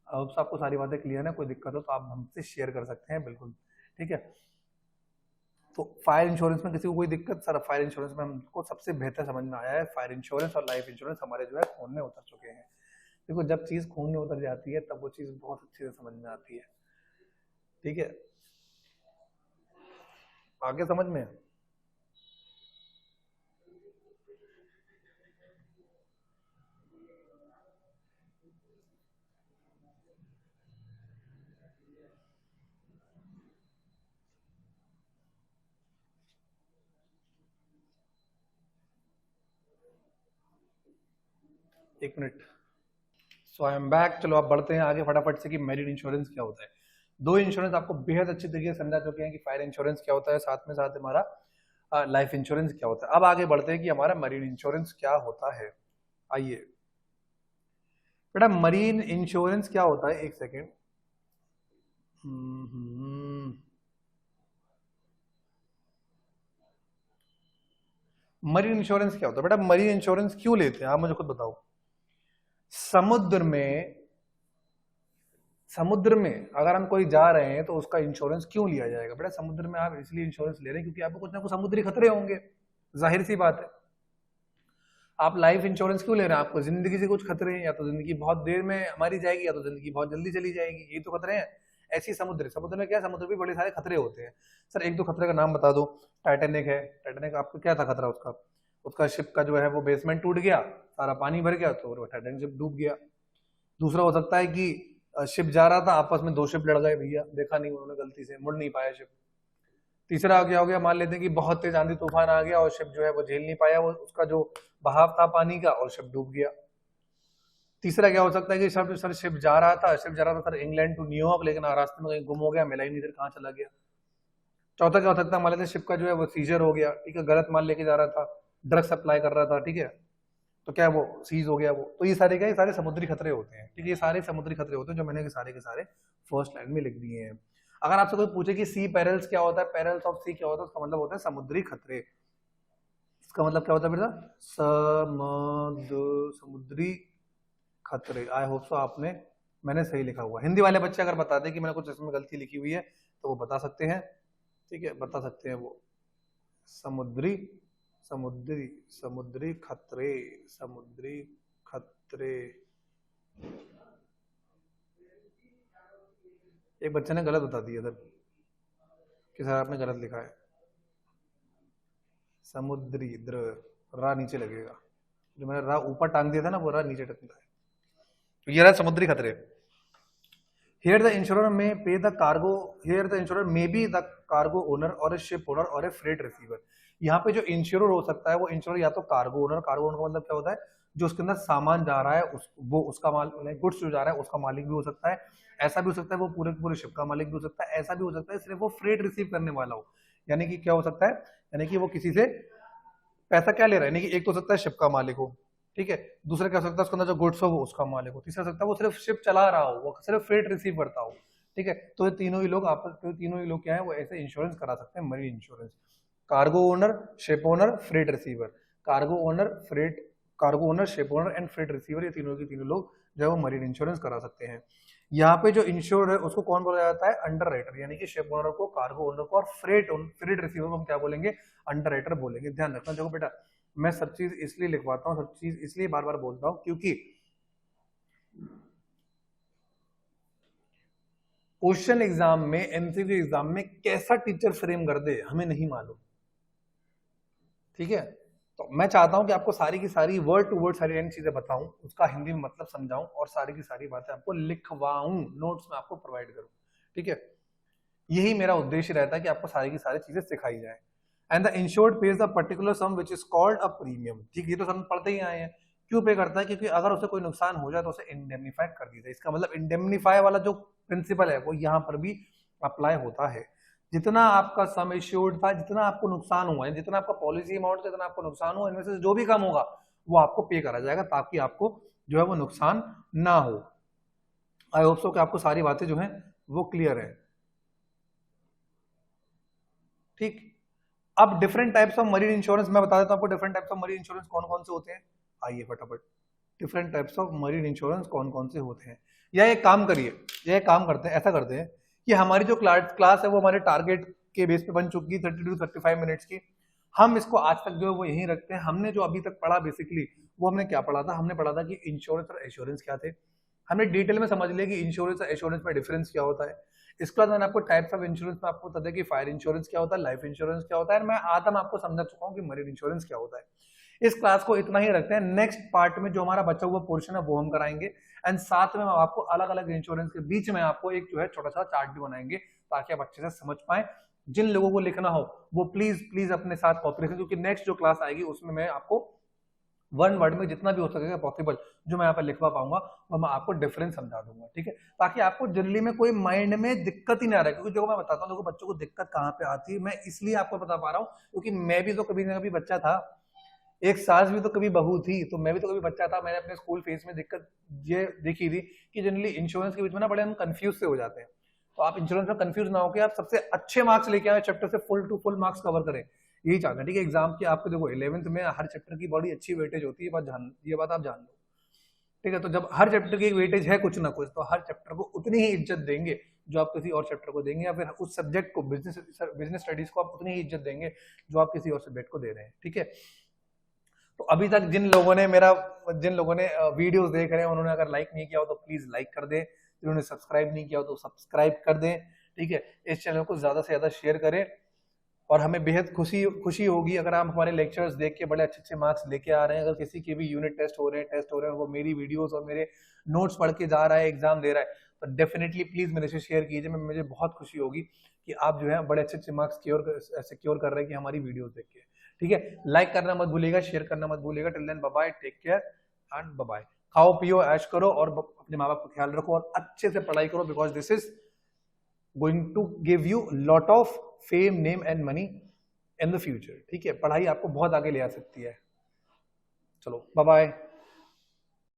अब आपको सारी बातें क्लियर है, कोई दिक्कत हो तो आप हमसे शेयर कर सकते हैं, बिल्कुल, ठीक है। तो फायर इंश्योरेंस में किसी को कोई दिक्कत? सर फायर इंश्योरेंस में हमको सबसे बेहतर समझ में आया है, फायर इंश्योरेंस और लाइफ इंश्योरेंस हमारे जो है खून में उतर चुके हैं। देखो जब चीज खून में उतर जाती है तब वो चीज बहुत अच्छे से समझ में आती है, ठीक है। आगे समझ में? एक minute, so I am back. चलो आप बढ़ते हैं आगे फटाफट से कि मैरिड इंश्योरेंस क्या होता है। 2 इंश्योरेंस आपको बेहद अच्छे तरीके से समझा चुके हैं कि फायर इंश्योरेंस क्या होता है, साथ में साथ हमारा लाइफ इंश्योरेंस क्या होता है। अब आगे बढ़ते हैं कि हमारा मरीन इंश्योरेंस क्या होता है। आइए बेटा, मरीन इंश्योरेंस क्या होता है, एक सेकेंड। मरीन इंश्योरेंस क्या होता है बेटा? मरीन इंश्योरेंस क्यों लेते हैं आप मुझे खुद बताओ। समुद्र में अगर हम कोई जा रहे हैं तो उसका इंश्योरेंस क्यों लिया जाएगा बेटा? समुद्र में आप इसलिए इंश्योरेंस ले रहे हैं क्योंकि आपको कुछ ना कुछ समुद्री खतरे होंगे, जाहिर सी बात है। आप लाइफ इंश्योरेंस क्यों ले रहे हैं? आपको जिंदगी से कुछ खतरे हैं, या तो जिंदगी बहुत देर में हमारी जाएगी, या तो जिंदगी बहुत जल्दी चली जाएगी, यही तो खतरे हैं। ऐसी समुद्र में क्या, समुद्र में बड़े सारे खतरे होते हैं। सर एक दो खतरे का नाम बता दो। टाइटैनिक है, टाइटैनिक आपको क्या था खतरा उसका? उसका शिप का जो है वो बेसमेंट टूट गया, सारा पानी भर गया तो टाइटैनिक शिप डूब गया। दूसरा हो सकता है कि शिप जा रहा था, आपस में 2 शिप लड़ गए, भैया देखा नहीं उन्होंने, गलती से मुड़ नहीं पाया शिप। तीसरा क्या हो गया, मान लेते हैं कि बहुत तेज आंधी तूफान आ गया और शिप जो है वो झेल नहीं पाया वो उसका जो बहाव था पानी का, और शिप डूब गया। तीसरा क्या हो सकता है कि सर शिप जा रहा था सर इंग्लैंड टू न्यूयॉर्क, लेकिन रास्ते में कहीं गुम हो गया, मिला ही नहीं, कहाँ चला गया। चौथा क्या हो सकता है, मान लेते शिप का जो है वो सीजर हो गया, ठीक है, गलत माल लेके जा रहा था, ड्रग सप्लाई कर रहा था, ठीक है, तो क्या वो सीज हो गया वो। तो ये सारे क्या, ये सारे समुद्री खतरे होते हैं, ठीक है, ये सारे समुद्री खतरे होते हैं जो मैंने के सारे फर्स्ट लाइन में लिख दिए हैं। अगर आपसे कोई पूछे कि सी पेरल्स क्या होता है, पेरल्स ऑफ सी क्या होता है, उसका मतलब होता है समुद्री खतरे। इसका मतलब क्या होता है बेटा? समुद्री खतरे। आई होप सो मैंने सही लिखा हुआ। हिंदी वाले बच्चे अगर बता दें कि मैंने कुछ इसमें गलती लिखी हुई है तो वो बता सकते हैं, ठीक है, बता सकते हैं वो। समुद्री समुद्री समुद्री खतरे, समुद्री खतरे। एक बच्चे ने गलत बता दिया इधर कि सर आपने गलत लिखा है। समुद्री रा नीचे लगेगा, जो मैंने रा ऊपर टांग दिया था ना वो रा नीचे टकता है। तो ये रहा समुद्री खतरे। Here the insurer may pay the cargo. Here the insurer may be the cargo owner or a ship owner or a freight receiver. यहाँ पे जो इंश्योर हो सकता है वो इंश्योर या तो कार्गो ओनर का मतलब क्या होता है, जो उसके अंदर सामान जा रहा है वो उसका मालिक, गुड्स जो जा रहा है उसका मालिक भी हो सकता है। ऐसा भी हो सकता है वो पूरे शिप का मालिक भी हो सकता है। ऐसा भी हो सकता है सिर्फ वो फ्रेट रिसीव करने वाला हो, यानी कि क्या हो सकता है, यानी कि वो किसी से पैसा क्या ले रहा है, यानी कि एक तो हो सकता है शिप का मालिक हो, ठीक है, दूसरा क्या हो सकता है उसके अंदर जो गुड्स हो वो उसका मालिक हो, तीसरा सकता है वो सिर्फ शिप चला रहा हो, वो सिर्फ फ्रेट रिसीव करता हो, ठीक है। तो ये तीनों ही लोग क्या है वो ऐसे इंश्योरेंस करा सकते हैं, marine insurance. Cargo owner, ship owner, freight receiver. Cargo owner, ship owner and freight receiver, ये तीनों के तीनों लोग जो है वो मरीन इंश्योरेंस करा सकते हैं। यहाँ पे जो इंश्योर है उसको कौन बोला जाता है, अंडर राइटर, यानी कि शिप ओनर को, कार्गो ओनर को और फ्रेट रिसीवर को हम क्या बोलेंगे, अंडर राइटर बोलेंगे। ध्यान रखना, देखो बेटा मैं सब चीज इसलिए लिखवाता हूँ, सब चीज इसलिए बार बार बोलता हूँ क्योंकि क्वेश्चन एग्जाम में, एमसीक्यू एग्जाम में कैसा टीचर फ्रेम कर दे हमें नहीं मालूम, ठीक है। तो मैं चाहता हूं कि आपको सारी की सारी वर्ड टू वर्ड सारी चीजें बताऊं, उसका हिंदी में मतलब समझाऊं और सारी की सारी बातें आपको लिखवाऊं, नोट्स में आपको प्रोवाइड करूं, ठीक है। यही मेरा उद्देश्य रहता है कि आपको सारी की सारी चीजें सिखाई जाए। And the insured pays the particular sum which is called a premium, ठीक, ये तो हम पढ़ते ही आए हैं। क्यों पे करता है, क्योंकि अगर उसे कोई नुकसान हो जाए तो उसे इंडेमनीफाई कर दी जाए। इसका मतलब इंडेमनीफाई वाला जो प्रिंसिपल है वो यहाँ पर भी अप्लाई होता है। जितना आपका सम इश्योर्ड था, जितना आपको नुकसान हुआ है, जितना आपका पॉलिसी अमाउंट, जितना आपको नुकसान हुआ, इनमें से जो भी कम होगा वो आपको पे करा जाएगा, ताकि आपको जो है वो नुकसान ना हो। आई होप सो कि आपको सारी बातें जो है वो क्लियर है, ठीक। अब different types of marine insurance मैं बता देता हूं आपको, different types of marine insurance कौन कौन से होते हैं। आइए फटाफट, different types of marine insurance कौन कौन से होते हैं। या एक काम करिए, या एक काम करते हैं, ऐसा करते हैं कि हमारी जो क्लास है वो हमारे टारगेट के बेस पे बन चुकी है 30 to 35 मिनट्स की। हम इसको आज तक जो है वो यहीं रखते हैं। हमने जो अभी तक पढ़ा बेसिकली वो हमने क्या पढ़ा था, हमने पढ़ा था कि इंश्योरेंस और एश्योरेंस क्या थे। हमने डिटेल में समझ लिया कि इंश्योरेंस और एश्योरेंस में डिफरेंस क्या होता है। इसके बाद मैंने आपको टाइप्स ऑफ इंश्योरेंस में आपको बता दिया कि फायर इंश्योरेंस क्या होता है, लाइफ इंश्योरेंस क्या होता है, मैं आधा मैं आपको समझा चुका हूँ कि मरीन इंश्योरेंस क्या होता है। इस क्लास को इतना ही रखते हैं। नेक्स्ट पार्ट में जो हमारा बचा हुआ पोर्शन है वो हम कराएंगे, एंड साथ में हम आपको अलग अलग इंश्योरेंस के बीच में आपको एक जो है छोटा सा चार्ट भी बनाएंगे ताकि आप अच्छे से समझ पाए। जिन लोगों को लिखना हो वो प्लीज अपने साथ कॉपी रखें, क्योंकि नेक्स्ट जो क्लास आएगी उसमें मैं आपको वन वर्ड में जितना भी हो सकेगा पॉसिबल जो मैं यहाँ पर लिखवा पाऊंगा वो मैं आपको डिफरेंस समझा दूंगा, ठीक है, ताकि आपको जनरली में कोई माइंड में दिक्कत ही ना रहे। क्योंकि जो मैं बताता हूँ देखो बच्चों को दिक्कत कहाँ पे आती है, मैं इसलिए आपको बता पा रहा हूँ क्योंकि मैं भी तो कभी ना कभी बच्चा था, एक सास भी तो कभी बहू थी, तो मैं भी तो कभी बच्चा था। मैंने अपने स्कूल फेज में दिक्कत ये देखी थी कि जनरली इंश्योरेंस के बीच में ना बड़े हम कंफ्यूज से हो जाते हैं। तो आप इंश्योरेंस में कंफ्यूज ना होकर आप सबसे अच्छे मार्क्स लेके आए, चैप्टर से full to full marks cover करें, यही चाहते हैं, ठीक है। एग्जाम की आपको देखो 11th में हर चैप्टर की बड़ी अच्छी वेटेज होती है, ये बात आप जान लो, ठीक है। तो जब हर चैप्टर की एक वेटेज है कुछ ना कुछ, तो हर चैप्टर को उतनी ही इज्जत देंगे जो आप किसी और चैप्टर को देंगे, या फिर उस सब्जेक्ट को बिजनेस स्टडीज को आप उतनी ही इज्जत देंगे जो आप किसी और सब्जेक्ट को दे रहे हैं, ठीक है। तो अभी तक जिन लोगों ने वीडियोस देख रहे हैं उन्होंने अगर लाइक नहीं किया हो तो प्लीज लाइक कर दें, जिन्होंने सब्सक्राइब नहीं किया हो तो सब्सक्राइब कर दें, ठीक है। इस चैनल को ज्यादा से ज्यादा शेयर करें और हमें बेहद खुशी होगी अगर आप हमारे लेक्चर्स देख के बड़े अच्छे मार्क्स लेके आ रहे हैं। अगर किसी के भी यूनिट टेस्ट हो रहे हैं वो मेरी वीडियोस और मेरे नोट्स पढ़ के जा रहा है, एग्जाम दे रहा है, तो डेफिनेटली प्लीज मेरे से शेयर कीजिए। मुझे बहुत खुशी होगी कि आप जो है बड़े अच्छे मार्क्स सिक्योर कर रहे हैं कि हमारी वीडियोस देख के, ठीक है। लाइक करना मत भूलिएगा, शेयर करना मत भूलिएगा। Till then bye bye, take care and bye bye. खाओ पियो ऐश करो और अपने माँ बाप का ख्याल रखो और अच्छे से पढ़ाई करो, because this is going to give you lot of fame, name and money in the future, ठीक है। पढ़ाई आपको बहुत आगे ले आ सकती है। चलो बाय बाय।